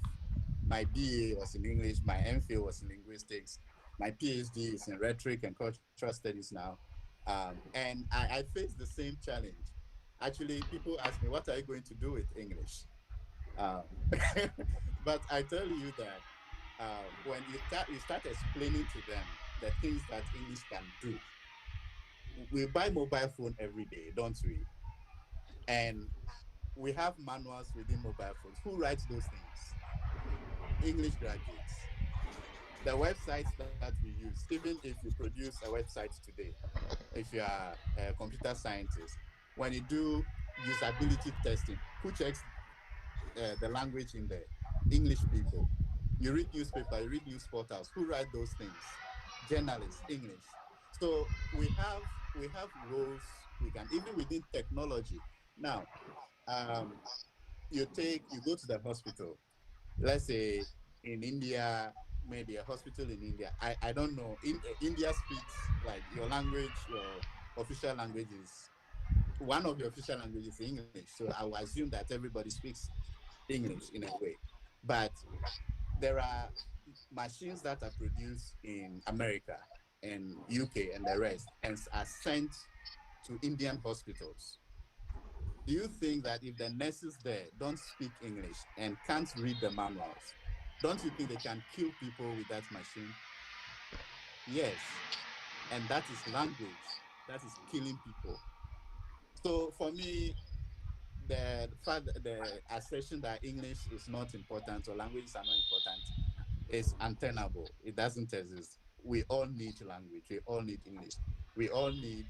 My BA was in English, my MPhil was in linguistics, my PhD is in rhetoric and cultural studies now. And I faced the same challenge. Actually, people ask me, what are you going to do with English? Um, but I tell you that when you start explaining to them the things that English can do, we buy mobile phone every day, don't we? And we have manuals within mobile phones. Who writes those things? English graduates. The websites that we use, even if you produce a website today, if you are a computer scientist, when you do usability testing, who checks the language in there? English people. You read newspaper, you read news portals. Who write those things? Journalists, English. So we have roles we can, even within technology. Now, um, you go to the hospital. Let's say in India, maybe a hospital in India. I don't know. India speaks like your language, your official language is one of your official languages is English. So I will assume that everybody speaks English in a way. But there are machines that are produced in America and UK and the rest and are sent to Indian hospitals. Do you think that if the nurses there don't speak English and can't read the manuals, don't you think they can kill people with that machine? Yes. And that is language. That is killing people. So for me, the assertion that English is not important or languages are not important is untenable. It doesn't exist. We all need language. We all need English. We all need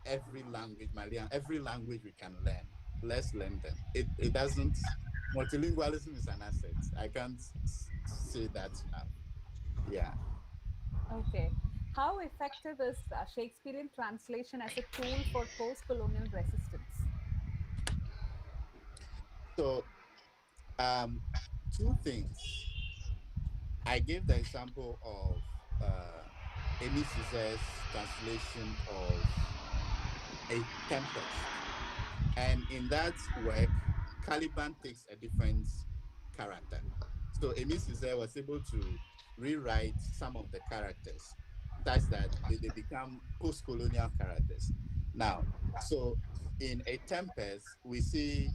every language, Malian, every language we can learn. Let's learn them. It doesn't. Multilingualism is an asset. I can't say that enough. Yeah. Okay. How effective is Shakespearean translation as a tool for post-colonial resistance? So, um, two things. I gave the example of Amy Caesar's translation of A Tempest. And in that work, Caliban takes a different character. So Amy Caesar was able to rewrite some of the characters such that they become post-colonial characters. Now, so in A Tempest, we see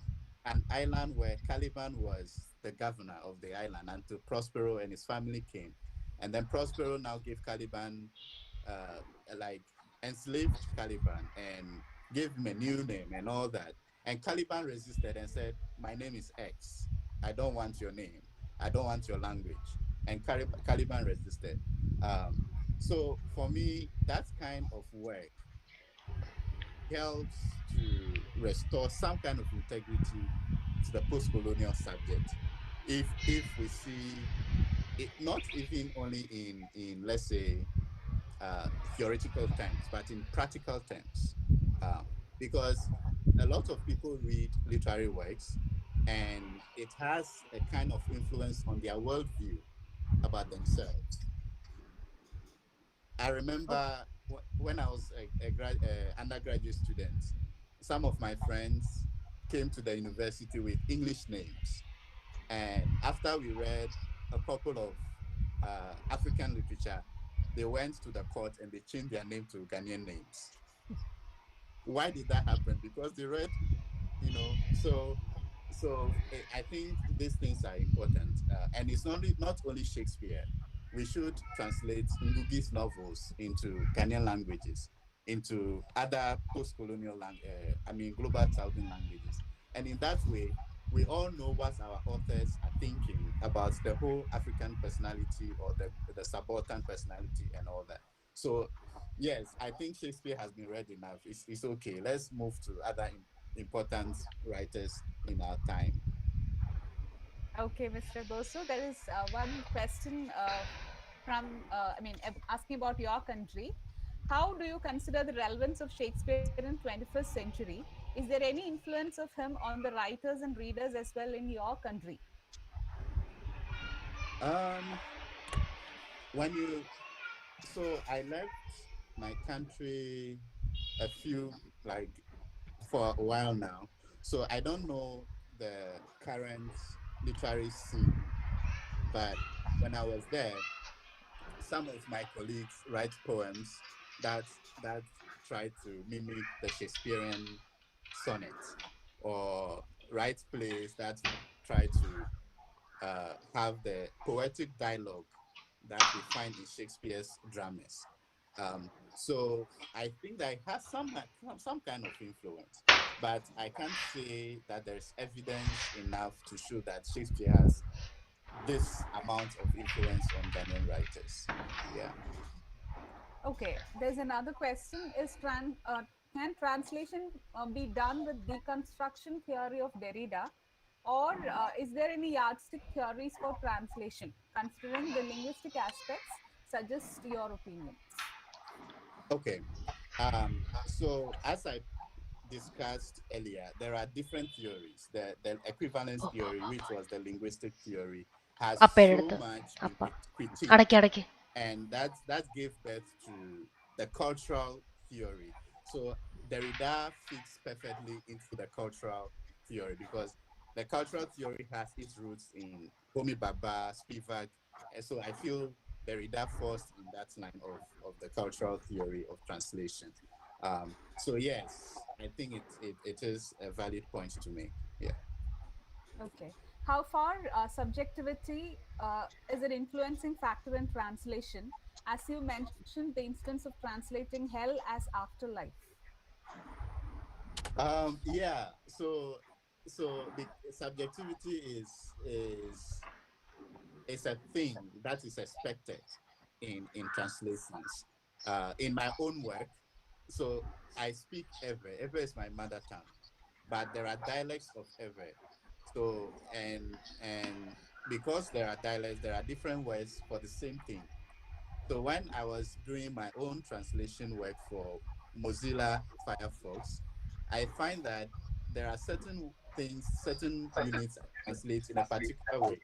an island where Caliban was the governor of the island until Prospero and his family came. And then Prospero now gave Caliban, uh, like, enslaved Caliban and gave him a new name and all that. And Caliban resisted and said, my name is X. I don't want your name. I don't want your language. And Caliban resisted. Um, so for me, that kind of work helps to restore some kind of integrity to the post-colonial subject. If we see it, not even only in let's say theoretical terms, but in practical terms, um, because a lot of people read literary works, and it has a kind of influence on their worldview about themselves. I remember when I was a undergraduate student, some of my friends came to the university with English names. And after we read a couple of African literature, they went to the court and they changed their name to Ghanaian names. Why did that happen? Because they read, I think these things are important, and it's not only Shakespeare. We should translate Ngugi's novels into Ghanaian languages, into other post-colonial global southern languages, and in that way, we all know what our authors are thinking about the whole African personality or the subaltern personality and all that. So yes, I think Shakespeare has been read enough. It's okay. Let's move to other important writers in our time. Okay, Mr. Agbozo, there is one question asking about your country. How do you consider the relevance of Shakespeare in 21st century? Is there any influence of him on the writers and readers as well in your country? Um, when you so I left my country a few like for a while now, so I don't know the current literary scene. But when I was there, some of my colleagues write poems that that try to mimic the Shakespearean sonnet, or write plays that try to have the poetic dialogue that we find in Shakespeare's dramas. So I think that it has some kind of influence, but I can't say that there's evidence enough to show that Shakespeare has this amount of influence on Ghanaian writers. Yeah. Okay, there's another question. Can translation be done with deconstruction theory of Derrida? Or is there any yardstick theories for translation? Considering the linguistic aspects, suggest your opinions. Okay. So as I discussed earlier, there are different theories. The equivalence theory, which was the linguistic theory, has അപ്പ so എടുത്ത് much been അപ്പ critiqued, അടയ്ക്ക് അടയ്ക്ക് and that gave birth to the cultural theory. So Derrida fits perfectly into the cultural theory because the cultural theory has its roots in Homi Bhabha, Spivak, and so I feel Derrida falls in that line of the cultural theory of translation. So yes, I think it is a valid point to make. Yeah. Okay. How far subjectivity is an influencing factor in translation? As you mentioned, the instance of translating hell as afterlife. Yeah. So the subjectivity is a thing that is expected in translations. In my own work, so I speak Ewe. Ewe is my mother tongue, but there are dialects of Ewe. So and because there are dialects, there are different words for the same thing. So when I was doing my own translation work for Mozilla Firefox, I find that there are certain things, certain units I translate in a particular way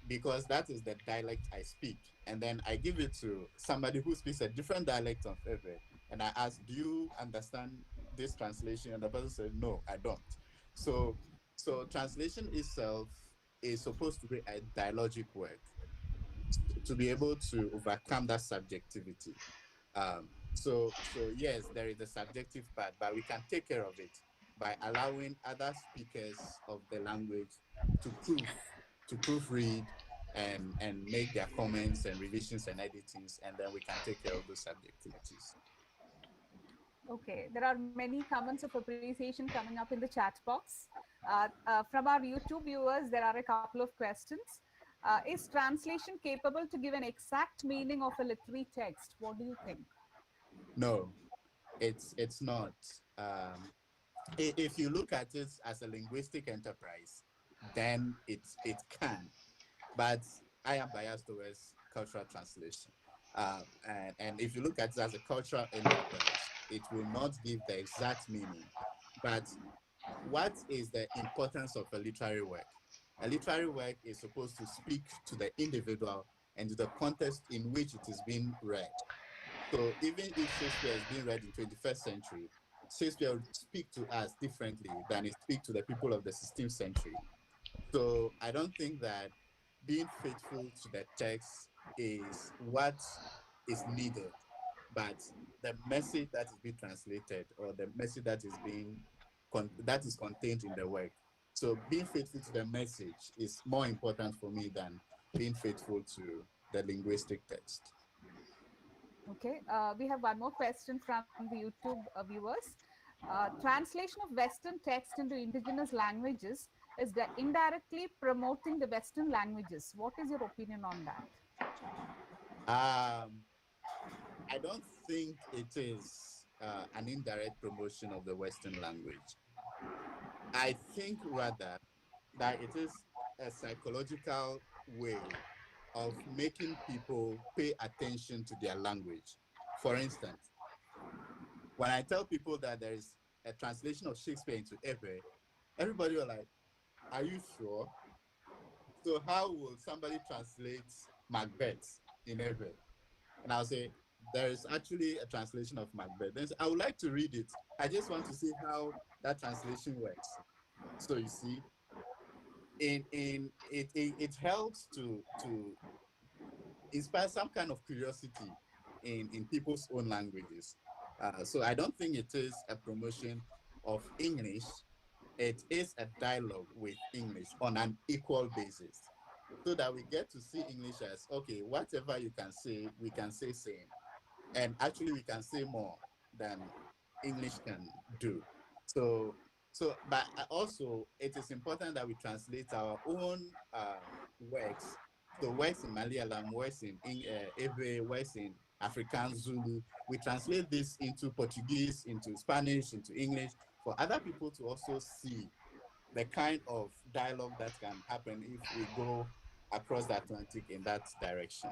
because that is the dialect I speak. And then I give it to somebody who speaks a different dialect of Ewe. And I ask, do you understand this translation? And the person said, no, I don't. So, so translation itself is supposed to be a dialogic work to be able to overcome that subjectivity. So yes, there is a subjective part, but we can take care of it by allowing other speakers of the language to proofread and make their comments and revisions and editings, and then we can take care of those subjectivities. Okay, there are many comments of appreciation coming up in the chat box. From our YouTube viewers, there are a couple of questions. Is translation capable to give an exact meaning of a literary text? What do you think? No, it's not. If you look at it as a linguistic enterprise, then it can. But I am biased towards cultural translation. And if you look at it as a cultural enterprise, it will not give the exact meaning. But what is the importance of a literary work? A literary work is supposed to speak to the individual and to the context in which it is being read. So even if Shakespeare is being read in 21st century, Shakespeare would speak to us differently than it speak to the people of the 16th century. So I don't think that being faithful to the text is what is needed, but the message that is being translated or the message that is being that is contained in the work. So being faithful to the message is more important for me than being faithful to the linguistic text. Okay, we have one more question from the YouTube viewers. Translation of Western text into indigenous languages is indirectly promoting the Western languages. What is your opinion on that? Um, I don't think it is an indirect promotion of the Western language. I think rather that it is a psychological way of making people pay attention to their language. For instance, when I tell people that there is a translation of Shakespeare into Ewe, everybody will like, are you sure? So how will somebody translate Macbeth in Ewe? And I'll say, there is actually a translation of Macbeth. Then I would like to read it. I just want to see how that translation works. So you see, it helps to inspire some kind of curiosity in people's own languages. So I don't think it is a promotion of English. It is a dialogue with English on an equal basis, so that we get to see English as, okay, whatever you can say, we can say same. And actually we can say more than English can do. So but also it is important that we translate our own works. So works in Malayalam, works in Ewe, works in African Zulu. We translate this into Portuguese, into Spanish, into English, for other people to also see the kind of dialogue that can happen if we go across the Atlantic in that direction.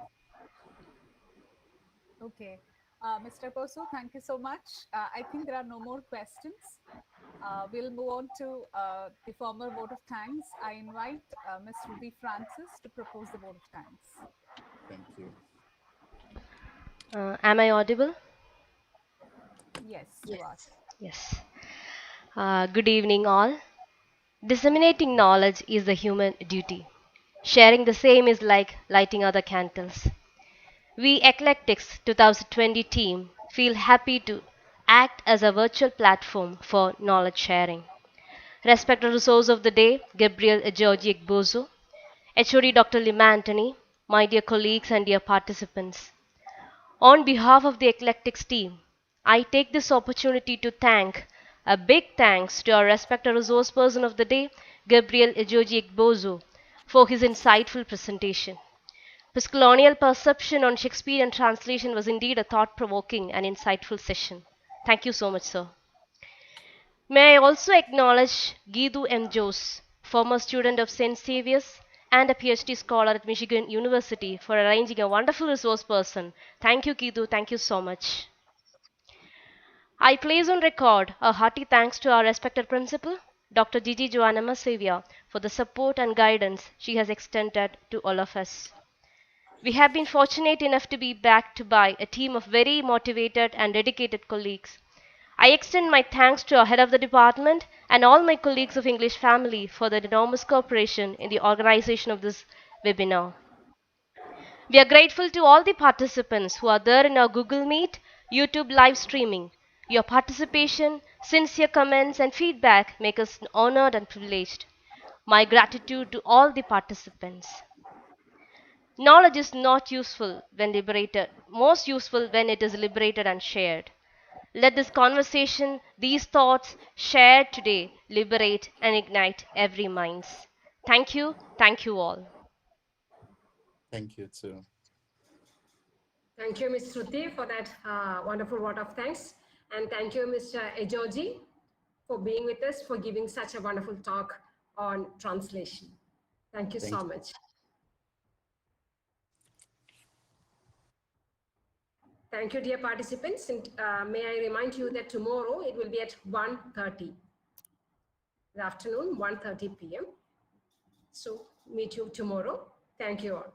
Okay. Mr. Agbozo, thank you so much. I think there are no more questions. We'll move on to the formal vote of thanks. I invite Ms. Ruby Francis to propose the vote of thanks. Thank you. Am I audible? Yes, you are. Yes. Good evening, all. Disseminating knowledge is the human duty. Sharing the same is like lighting other candles. We Eclectics 2020 team feel happy to act as a virtual platform for knowledge sharing. Respected resource of the day, Gabriel Edzordzi Agbozo, HOD Dr. Lima Anthony, my dear colleagues and dear participants. On behalf of the Eclectics team, I take this opportunity to thank a big thanks to our respected resource person of the day, Gabriel Edzordzi Agbozo, for his insightful presentation. His colonial perception on Shakespeare and translation was indeed a thought-provoking and insightful session. Thank you so much, sir. May I also acknowledge Gidu M. Jose, former student of St. Xavier's and a PhD scholar at Michigan University, for arranging a wonderful resource person. Thank you, Gidu. Thank you so much. I place on record a hearty thanks to our respected principal, Dr. Gigi Joanna Xavier, for the support and guidance she has extended to all of us. We have been fortunate enough to be backed by a team of very motivated and dedicated colleagues. I extend my thanks to our head of the department and all my colleagues of English family for their enormous cooperation in the organization of this webinar. We are grateful to all the participants who are there in our Google Meet, YouTube live streaming. Your participation, sincere comments, and feedback make us honored and privileged. My gratitude to all the participants. Knowledge is not useful when liberated, most useful when it is liberated and shared. Let this conversation, these thoughts shared today liberate and ignite every minds. Thank you all. Thank you too. Thank you, Ms. Shruti, for that wonderful vote of thanks. And thank you, Mr. Edzordzi, for being with us, for giving such a wonderful talk on translation. Thank you Thank so you. much. Thank you, dear participants. And may I remind you that tomorrow it will be at 1:30 the afternoon, 1:30 p.m. So meet you tomorrow. Thank you all.